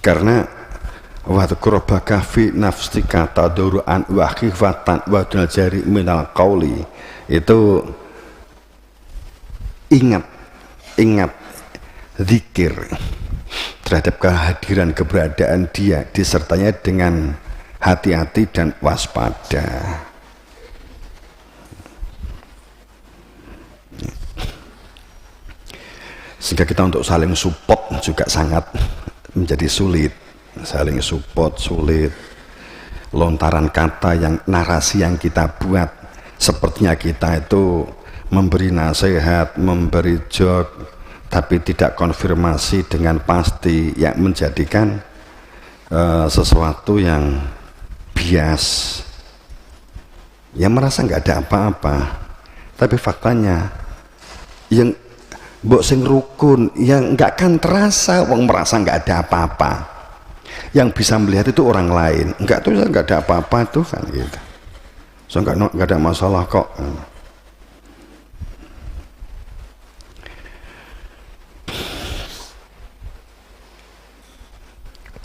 Karena wadhkur rabbaka fi nafsika tadarruan wa khifatan wa dunal jari minal qauli, itu ingat zikir terhadap kehadiran keberadaan dia disertanya dengan hati-hati dan waspada. Sehingga kita untuk saling support juga sangat menjadi sulit. Saling support sulit. Lontaran kata yang narasi yang kita buat, sepertinya kita itu memberi nasihat, memberi joke, tapi tidak konfirmasi dengan pasti, yang menjadikan sesuatu yang bias, yang merasa nggak ada apa-apa. Tapi faktanya yang mbok sing rukun yang nggak kan terasa, wong merasa nggak ada apa-apa. Yang bisa melihat itu orang lain, nggak tuh nggak ada apa-apa tuh kan gitu. So nggak ada masalah kok.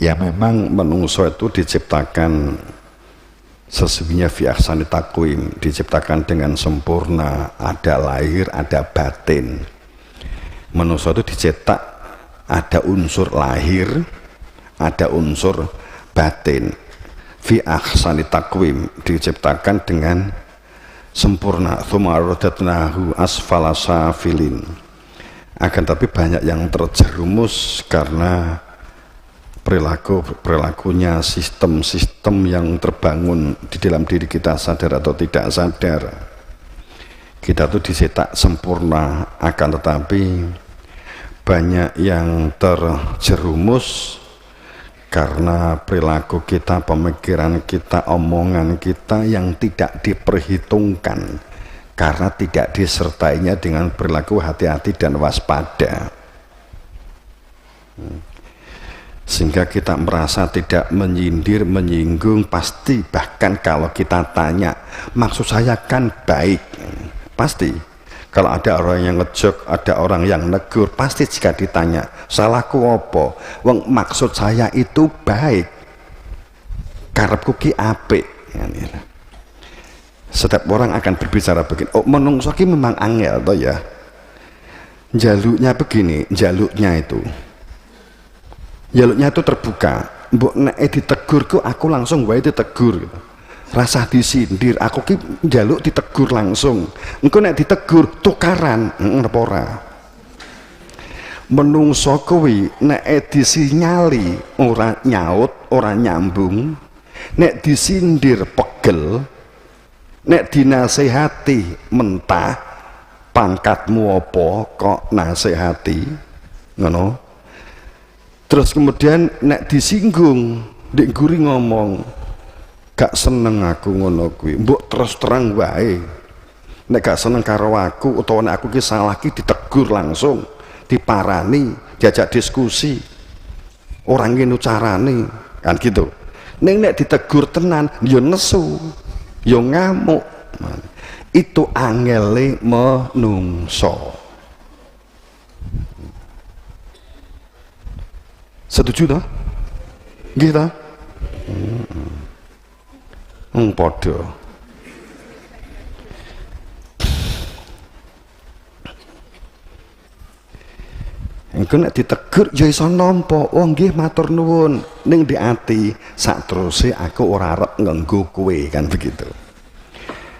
Ya memang menungso itu diciptakan sesungguhnya fi ahsani taqwim, diciptakan dengan sempurna, ada lahir, ada batin. Manusia itu dicetak ada unsur lahir, ada unsur batin. Fi ahsani taqwim, diciptakan dengan sempurna. Tsumma radadnahu asfala safilin. Akan tapi banyak yang terjerumus karena perilakunya, sistem-sistem yang terbangun di dalam diri kita, sadar atau tidak sadar. Kita tuh dicetak sempurna, akan tetapi banyak yang terjerumus karena perilaku kita, pemikiran kita, omongan kita yang tidak diperhitungkan, karena tidak disertainya dengan perilaku hati-hati dan waspada. Sehingga kita merasa tidak menyindir, menyinggung, pasti. Bahkan kalau kita tanya, maksud saya kan baik, pasti. Kalau ada orang yang ngejok, ada orang yang negur, pasti jika ditanya, salahku apa? Wong maksud saya itu baik, karepku ki apik. Setiap orang akan berbicara begini. Oh, menungso ki memang angel toh ya. Jaluknya begini, jaluknya itu terbuka. Mbok nek ditegurku aku langsung wae ditegur gitu. Rasa disindir, aku ki njaluk ditegur langsung. Engko nek ditegur tukaran, napa ora? Menungso kuwi nek disinyali ora nyaut, ora nyambung, nek disindir pegel, nek dinasehati mentah, pangkatmu apa kok nasehati, ngono. Terus kemudian nek disinggung, ndek guri ngomong, gak seneng aku ngono kuwi, mbok terus terang wae. Nek gak seneng karo aku utawa nek aku ki salah ki ditegur langsung, diparani, diajak diskusi. Orang ngene carane, kan gitu. Nek ditegur tenan ya nesu, ya ngamuk. Itu angele menungso. Setuju toh? Nggih toh? Padha. Engko nek ditegur ya iso nampa, oh nggih matur nuwun, ning di ati sakteruse aku ora arep nganggo kowe, kan begitu.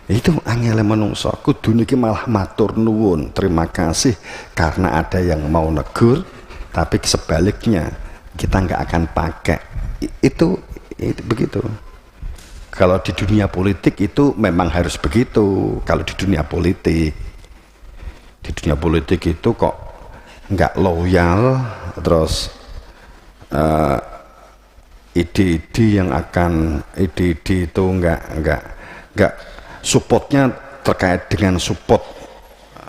Itu angele menungso, kudu niki malah matur nuwun, terima kasih karena ada yang mau negur, tapi sebaliknya kita nggak akan pakai. Itu begitu. Kalau di dunia politik itu memang harus begitu. Kalau di dunia politik itu kok nggak loyal, terus ide-ide yang akan ide-ide itu nggak supportnya terkait dengan support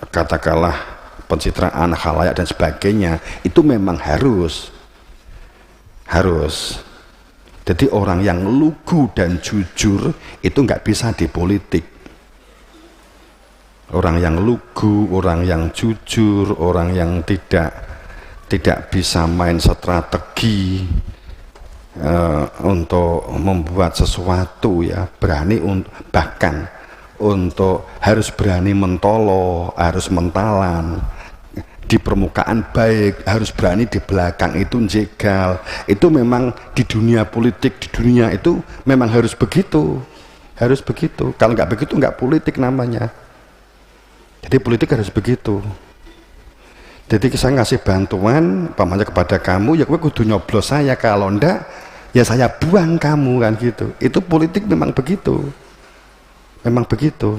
katakanlah pencitraan khalayak dan sebagainya, itu memang harus. Jadi orang yang lugu dan jujur itu nggak bisa di politik. Orang yang lugu, orang yang jujur, orang yang tidak bisa main strategi, untuk membuat sesuatu ya, berani bahkan untuk harus berani mentolo, harus mentalan di permukaan baik, harus berani di belakang itu jegal. Itu memang di dunia politik, di dunia itu memang harus begitu, harus begitu. Kalau nggak begitu nggak politik namanya. Jadi politik harus begitu. Jadi saya ngasih bantuan pamannya kepada kamu, ya gue kudu nyoblos saya, kalau ndak ya saya buang kamu, kan gitu. Itu politik memang begitu, memang begitu.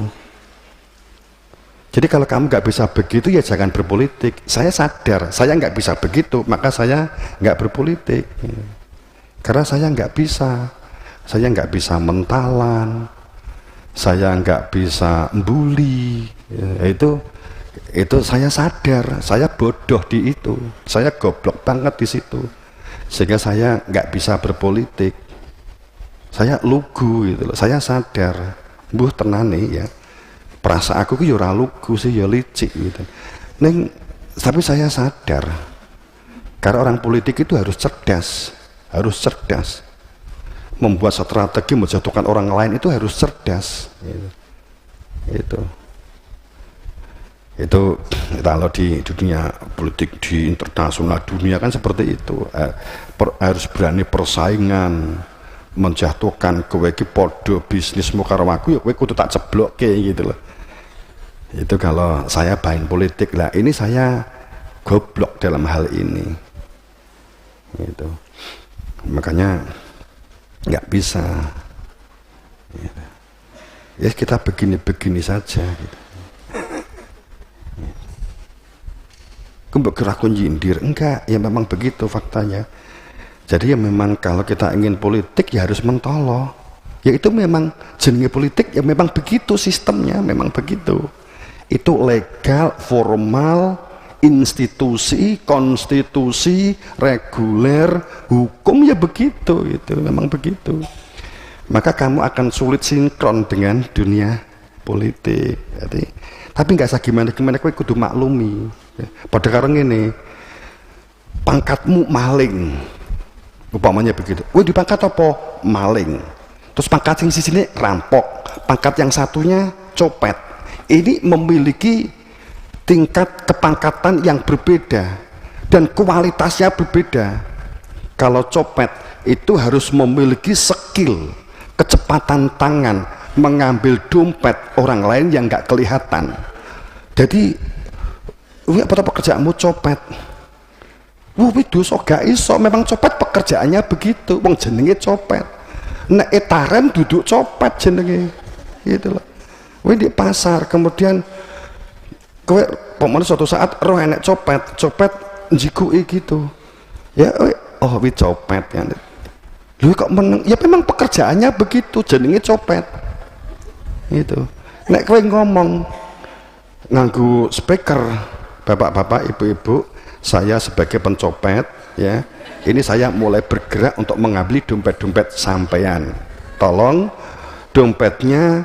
Jadi kalau kamu nggak bisa begitu ya jangan berpolitik. Saya sadar saya nggak bisa begitu, maka saya nggak berpolitik. Karena saya nggak bisa mentalan, saya nggak bisa bully. Itu saya sadar, saya bodoh di itu, saya goblok banget di situ, sehingga saya nggak bisa berpolitik. Saya lugu gitu loh, saya sadar, tenane ya. Perasa aku ki ora lugu sih, ya licik gitu. Tapi saya sadar, karena orang politik itu harus cerdas, membuat strategi menjatuhkan orang lain itu harus cerdas. Itu kalau di dunia politik, di internasional dunia kan seperti itu, harus berani persaingan, menjatuhkan kowe iki padha bisnismu karo aku ya kowe kudu tak jeblokke gitu loh. Itu kalau saya main politik lah, ini saya goblok dalam hal ini gitu. Makanya nggak bisa ya, kita begini-begini saja gitu. Mbok kira aku nyindir, enggak, ya memang begitu faktanya. Jadi ya memang kalau kita ingin politik ya harus mentolo, ya itu memang jenenge politik, ya memang begitu sistemnya, memang begitu. Itu legal, formal, institusi, konstitusi, reguler, hukum, ya begitu, itu memang begitu. Maka kamu akan sulit sinkron dengan dunia politik. Jadi, tapi nggak usah gimana-gimana, kowe kudu maklumi. Pada sekarang ini pangkatmu maling, umpamanya begitu. Wih, di pangkat apa? Maling. Terus pangkat yang sini rampok, pangkat yang satunya copet. Ini memiliki tingkat kepangkatan yang berbeda dan kualitasnya berbeda. Kalau copet itu harus memiliki skill, kecepatan tangan mengambil dompet orang lain yang nggak kelihatan. Jadi apa pekerjaanmu copet? Dosa gak iso, memang copet pekerjaannya begitu, wong jenenge copet. Nek etaren duduk copet jenenge, gitu loh. Di pasar, kemudian kowe pemane suatu saat roh enek copet njikuki gitu. Ya copet ya. Lu kok meneng? Ya memang pekerjaannya begitu, jenenge copet. Gitu. Nek kowe ngomong nganggo speaker, bapak-bapak, ibu-ibu, saya sebagai pencopet ya, ini saya mulai bergerak untuk mengambil dompet-dompet sampean. Tolong dompetnya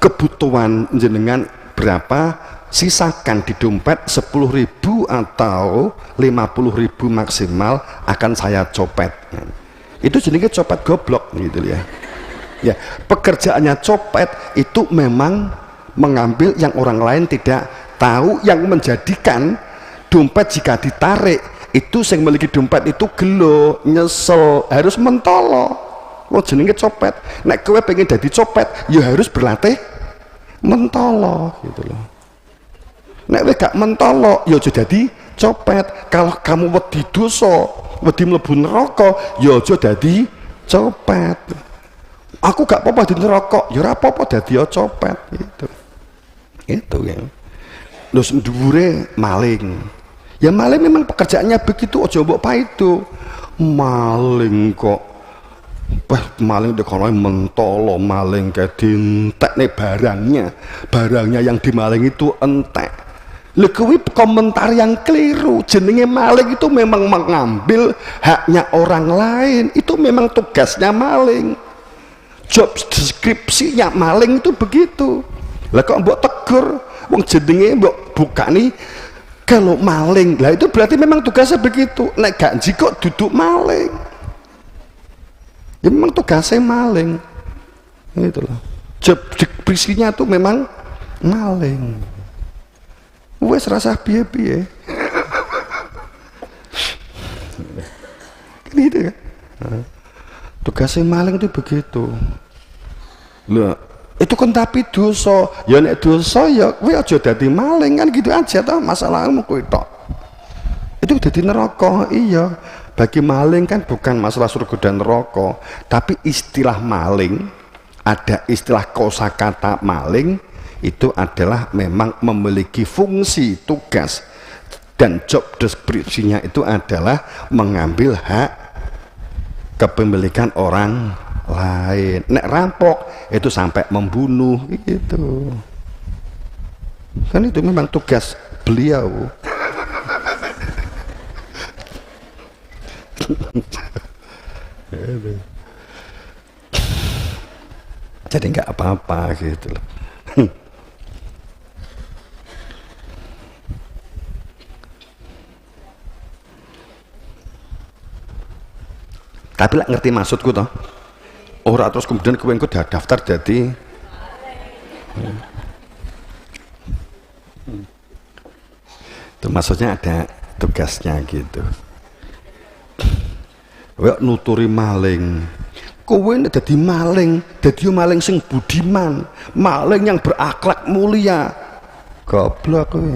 kebutuhan jenengan berapa, sisakan di dompet 10.000 atau 50.000 maksimal, akan saya copet. Itu jenenge copet goblok gitu ya. Ya, pekerjaannya copet itu memang mengambil yang orang lain tidak tahu, yang menjadikan dompet jika ditarik itu yang memiliki dompet itu gelo, nyesel, harus mentolo. Jenenge copet. Nek kowe pengen jadi copet ya harus berlatih mentolo gitu loh. Nek kowe gak mentolo ya aja dadi copet. Kalau kamu wedi dosa, wedi mlebu neraka, ya aja dadi copet. Aku gak apa-apa di neraka, ya ora apa-apa dadi copet gitu. Itu ya. Terus dhuwure maling. Ya maling memang pekerjaannya begitu, aja mbok paido. Maling kok maling dekono mentolo, maling ke dintek nih barangnya yang dimaling itu entek. Lha kuwi komentar yang keliru. Jenenge maling itu memang mengambil haknya orang lain, itu memang tugasnya maling. Job deskripsinya maling itu begitu. Lah kok mbok tegur, wong jenenge mbok bukani kalau maling. Lah itu berarti memang tugasnya begitu. Nek gak jikok duduk maling. Ya memang tugasnya maling. Gitu loh. Job deskripsinya tuh memang maling. Wes rasa piye-piye. Gitu kan. Tugasnya maling itu begitu. Loh, itu kan tapi dosa. Ya nek dosa ya kowe aja dadi maling kan gitu aja toh, masalahmu kowe tok. Itu dadi neraka. Iya. Bagi maling kan bukan masalah surga dan neraka, tapi istilah maling, ada istilah kosakata maling itu adalah memang memiliki fungsi, tugas, dan job deskripsinya itu adalah mengambil hak kepemilikan orang lain. Nek rampok itu sampai membunuh gitu. Kan itu memang tugas beliau. Jadi nggak apa-apa gitu loh. Tapi lah ngerti maksudku toh. Ora terus kemudian kowe engko daftar jadi itu maksudnya ada tugasnya gitu. Kowe nuturi maling. Kowe nek dadi maling, dadi maling sing budiman, maling yang berakhlak mulia. Goblok kowe.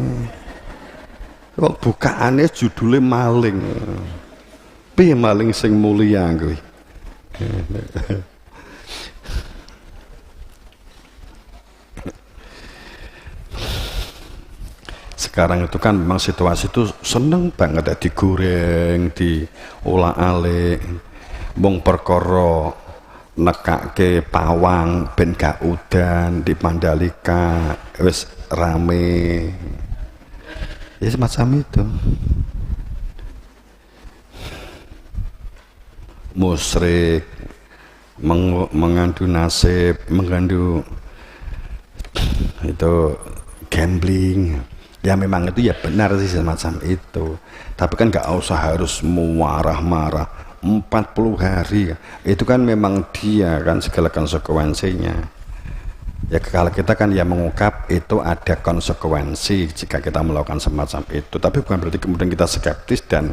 Kok bukaane judule maling. Piye maling sing mulia kowe? Sekarang itu kan memang situasi itu seneng banget ya, digoreng, diolah-alik, mung perkara nekake pawang ben gak udan di Mandalika wis rame. Ya semacam itu. Musyrik, mengandung nasib, mengandung itu gambling. Ya memang itu ya benar sih semacam itu, tapi kan nggak usah harus marah-marah 40 hari. Itu kan memang dia kan segala konsekuensinya. Ya kalau kita kan ya mengungkap itu ada konsekuensi jika kita melakukan semacam itu, tapi bukan berarti kemudian kita skeptis dan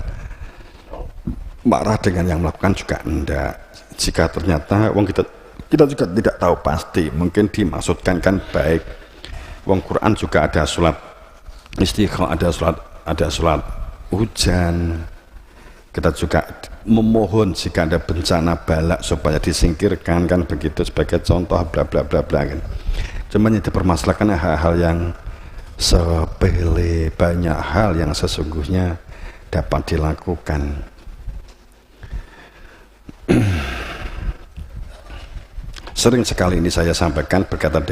marah dengan yang melakukan juga enggak. Jika ternyata wong kita juga tidak tahu pasti, mungkin dimaksudkan kan baik. Wong Quran juga ada sholat istiqomah, ada sholat hujan. Kita juga memohon jika ada bencana balak supaya disingkirkan kan begitu, sebagai contoh bla bla bla bla kan. Cuman itu dipermasalahkan hal-hal yang sepele, banyak hal yang sesungguhnya dapat dilakukan. Sering sekali ini saya sampaikan berkaitan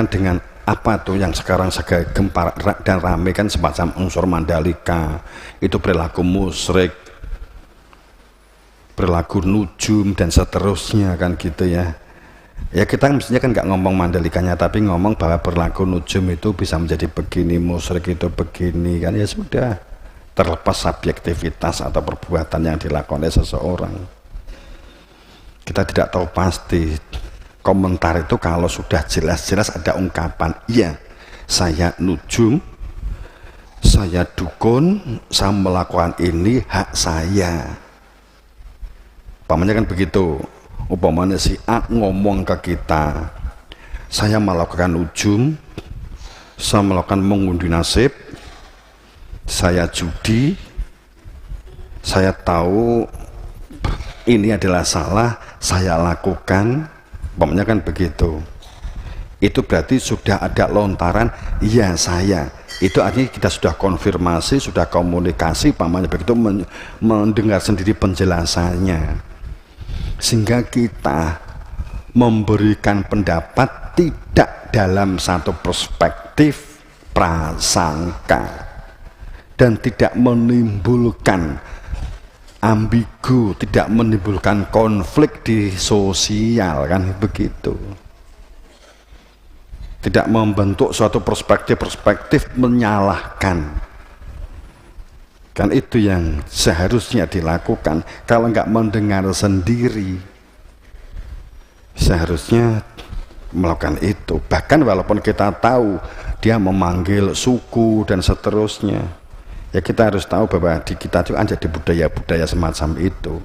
dengan apa tuh yang sekarang segala gempar dan rame kan semacam unsur Mandalika, itu perilaku musyrik, perilaku nujum dan seterusnya kan gitu ya. Ya kita mestinya kan nggak ngomong Mandalikanya, tapi ngomong bahwa perilaku nujum itu bisa menjadi begini, musyrik itu begini kan, ya sudah, terlepas subjektivitas atau perbuatan yang dilakukan oleh seseorang. Kita tidak tahu pasti. Komentar itu kalau sudah jelas-jelas ada ungkapan, iya saya nujum, saya dukun, saya melakukan ini, hak saya. Umpamanya kan begitu. Umpamanya si A ngomong ke kita, saya melakukan nujum, saya melakukan mengundi nasib, saya judi, saya tahu ini adalah salah, saya lakukan. Umpamanya kan begitu. Itu berarti sudah ada lontaran iya saya. Itu artinya kita sudah konfirmasi, sudah komunikasi, umpamanya begitu, mendengar sendiri penjelasannya. Sehingga kita memberikan pendapat tidak dalam satu perspektif prasangka dan tidak menimbulkan ambigu, tidak menimbulkan konflik di sosial kan begitu. Tidak membentuk suatu perspektif menyalahkan. Kan itu yang seharusnya dilakukan. Kalau nggak mendengar sendiri, seharusnya melakukan itu. Bahkan walaupun kita tahu dia memanggil suku dan seterusnya, ya kita harus tahu bahwa di kita itu ada di budaya-budaya semacam itu.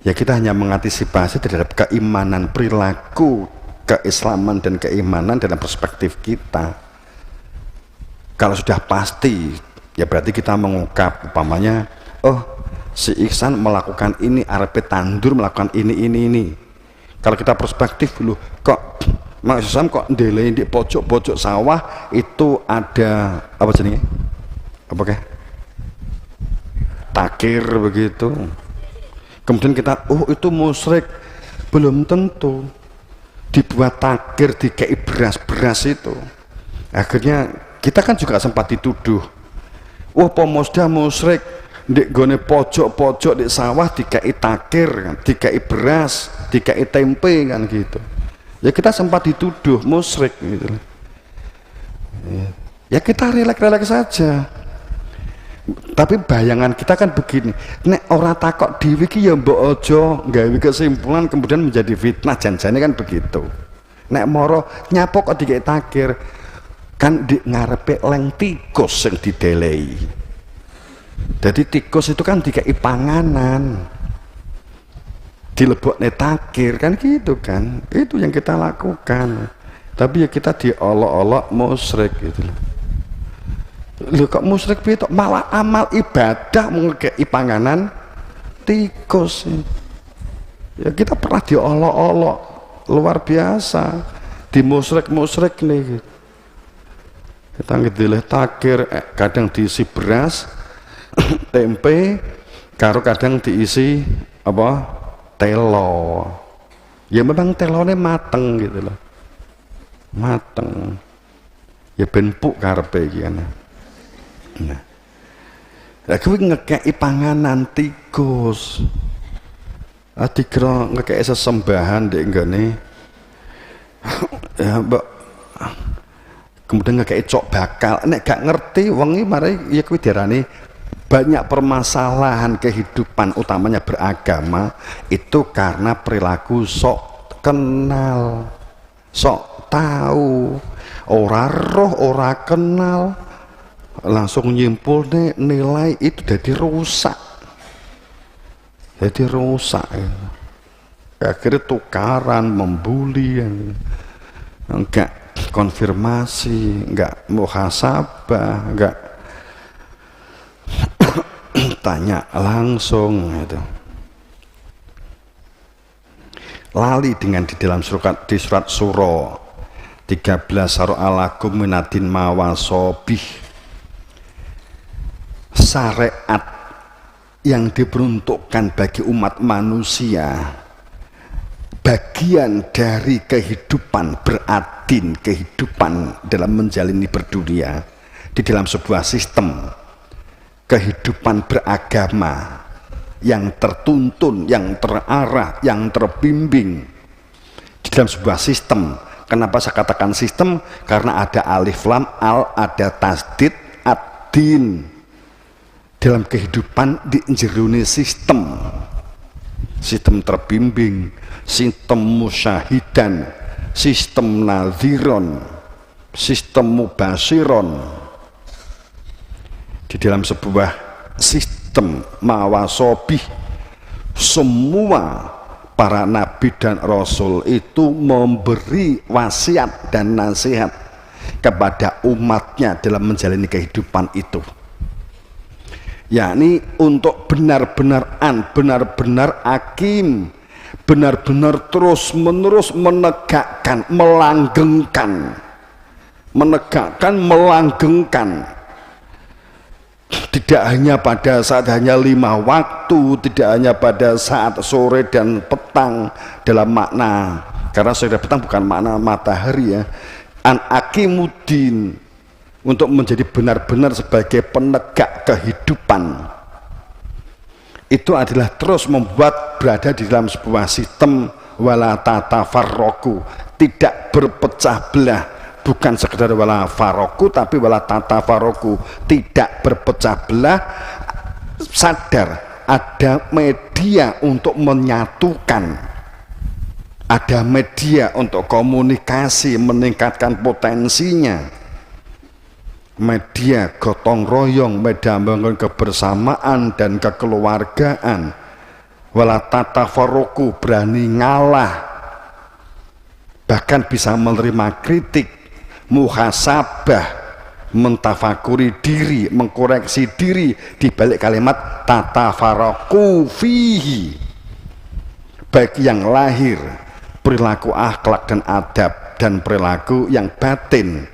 Ya kita hanya mengantisipasi terhadap keimanan, perilaku keislaman dan keimanan dalam perspektif kita. Kalau sudah pasti, ya berarti kita mengungkap, umpamanya, oh si Ihsan melakukan ini, Arabe Tandur melakukan ini. Kalau kita perspektif dulu, kok Mas Ihsan kok ndeleng di pojok-pojok sawah itu ada apa jenenge? Apa takir begitu. Kemudian kita, oh itu musyrik. Belum tentu. Dibuat takir, dikei beras-beras itu. Akhirnya kita kan juga sempat dituduh, wah pemusda musyrik, di gone pojok-pojok di sawah dikei takir kan, dikei beras, dikei tempe kan gitu. Ya kita sempat dituduh musyrik gitu. Ya kita relak-relak saja. Tapi bayangan kita kan begini, nek ora takok dhewe iki ya mbok aja gawe kesimpulan kemudian menjadi fitnah, janjane kan begitu. Nek moro nyapok kok dikek takir, kan di ngarepe leng tikus yang didelei. Jadi tikus itu kan dikei panganan, dilebokne takir kan gitu kan. Itu yang kita lakukan. Tapi ya kita diolok-olok musyrik gitu loh. Lho kok musyrik piye, malah amal ibadah ngekeki panganan tikus. Ya kita pernah diolok-olok luar biasa, di musyrik nih. Kita ngedileh takir, kadang diisi beras, tempe, karo kadang diisi apa? Telo. Ya memang telone mateng gitu loh. Mateng. Ya ben empuk karepe iki kan. Nah, kuwi ngekeki panganan tikus. Dikira ngekeki sesembahan ndek nggone. Ya, mbok kemudian ngekeki cok bakal. Nek gak ngerti wong iki mari ya kuwi diarani banyak permasalahan kehidupan utamanya beragama itu karena perilaku sok kenal, sok tahu, ora roh, ora kenal. Langsung nyimpul nih nilai itu jadi rusak ya. Akhirnya tukaran, membuli, enggak konfirmasi, enggak muhasabah, enggak tanya langsung gitu. Lali dengan di dalam di surat Surah 13 Saru'alakum minatin mawasobih, syariat yang diperuntukkan bagi umat manusia, bagian dari kehidupan beradin, kehidupan dalam menjalani berdunia di dalam sebuah sistem kehidupan beragama yang tertuntun, yang terarah, yang terbimbing di dalam sebuah sistem. Kenapa saya katakan sistem? Karena ada alif lam al, ada tasdid ad-din dalam kehidupan di jerone sistem terbimbing, sistem musyahidan, sistem nadhiron, sistem mubashiron. Di dalam sebuah sistem mawasobih, semua para nabi dan rasul itu memberi wasiat dan nasihat kepada umatnya dalam menjalani kehidupan itu, yakni untuk benar-benar hakim, benar-benar terus-menerus menegakkan, melanggengkan, tidak hanya pada saat hanya 5 waktu, tidak hanya pada saat sore dan petang dalam makna, karena sore dan petang bukan makna matahari ya, an akimuddin, untuk menjadi benar-benar sebagai penegak kehidupan. Itu adalah terus membuat berada di dalam sebuah sistem wala tatafarraqu, tidak berpecah belah, bukan sekedar wala faroku tapi wala tata faroku, tidak berpecah belah, sadar ada media untuk menyatukan, ada media untuk komunikasi, meningkatkan potensinya, media gotong royong, media membangun kebersamaan dan kekeluargaan. Wala tata faroku, berani ngalah, bahkan bisa menerima kritik, muhasabah, mentafakuri diri, mengkoreksi diri di balik kalimat tatafaroku fihi, baik yang lahir, perilaku akhlak dan adab, dan perilaku yang batin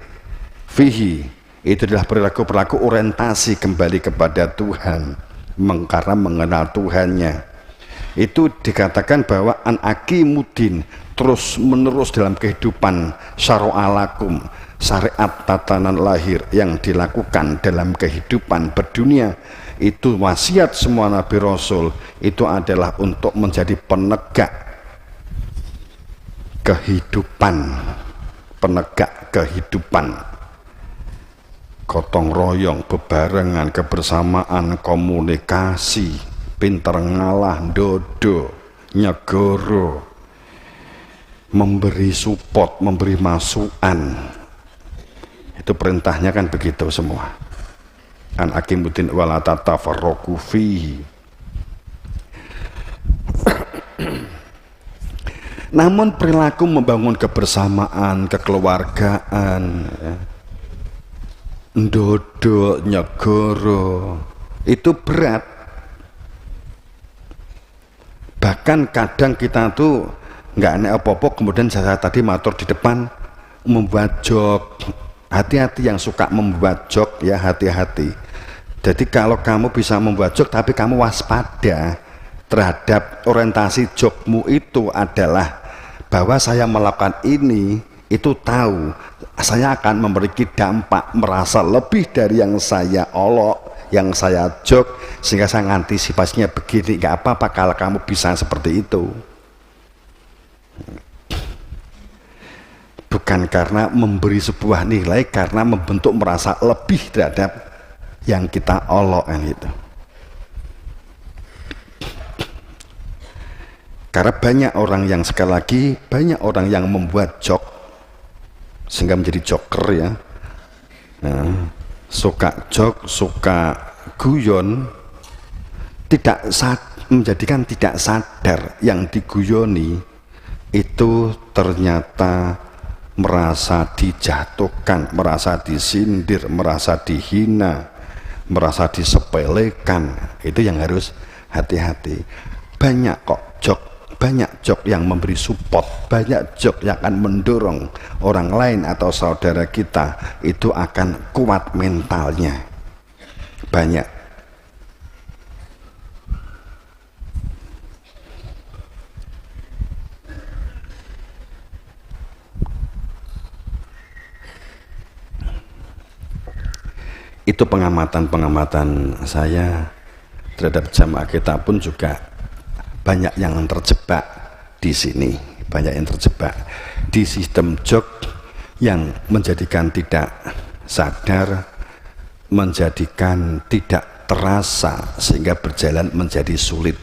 fihi, itu adalah perilaku-perilaku orientasi kembali kepada Tuhan, karena mengenal Tuhannya. Itu dikatakan bahwa an akimuddin, terus menerus dalam kehidupan, syara'alakum, syariat tatanan lahir yang dilakukan dalam kehidupan berdunia. Itu wasiat semua Nabi Rasul, itu adalah untuk menjadi penegak kehidupan, penegak kehidupan, gotong royong, bebarengan, kebersamaan, komunikasi, pinter ngalah, dodo, nyegoro, memberi support, memberi masukan. Itu perintahnya kan begitu semua. An akimuddin wala tatafarraqu fihi. Namun perilaku membangun kebersamaan, kekeluargaan, dodo, nyegoro, itu berat. Bahkan kadang kita tuh nggak aneh apa-apa, kemudian saya tadi matur di depan membuat jok. Hati-hati yang suka membuat jok ya, hati-hati. Jadi kalau kamu bisa membuat jok tapi kamu waspada terhadap orientasi jokmu itu adalah bahwa saya melakukan ini, itu tahu saya akan memiliki dampak, merasa lebih dari yang saya olok, yang saya jok, sehingga saya mengantisipasinya begini. Gak apa-apa kalau kamu bisa seperti itu, bukan karena memberi sebuah nilai, karena membentuk merasa lebih terhadap yang kita olok kan gitu. Karena banyak orang yang, sekali lagi, banyak orang yang membuat jok sehingga menjadi joker ya. Nah, suka jok, suka guyon, menjadikan tidak sadar yang diguyoni itu ternyata merasa dijatuhkan, merasa disindir, merasa dihina, merasa disepelekan. Itu yang harus hati-hati. Banyak kok jok, banyak jok yang memberi support, banyak jok yang akan mendorong orang lain atau saudara kita itu akan kuat mentalnya. Banyak. Itu pengamatan-pengamatan saya terhadap jamaah kita pun juga banyak yang terjebak di sini, banyak yang terjebak di sistem jok yang menjadikan tidak sadar, menjadikan tidak terasa, sehingga berjalan menjadi sulit.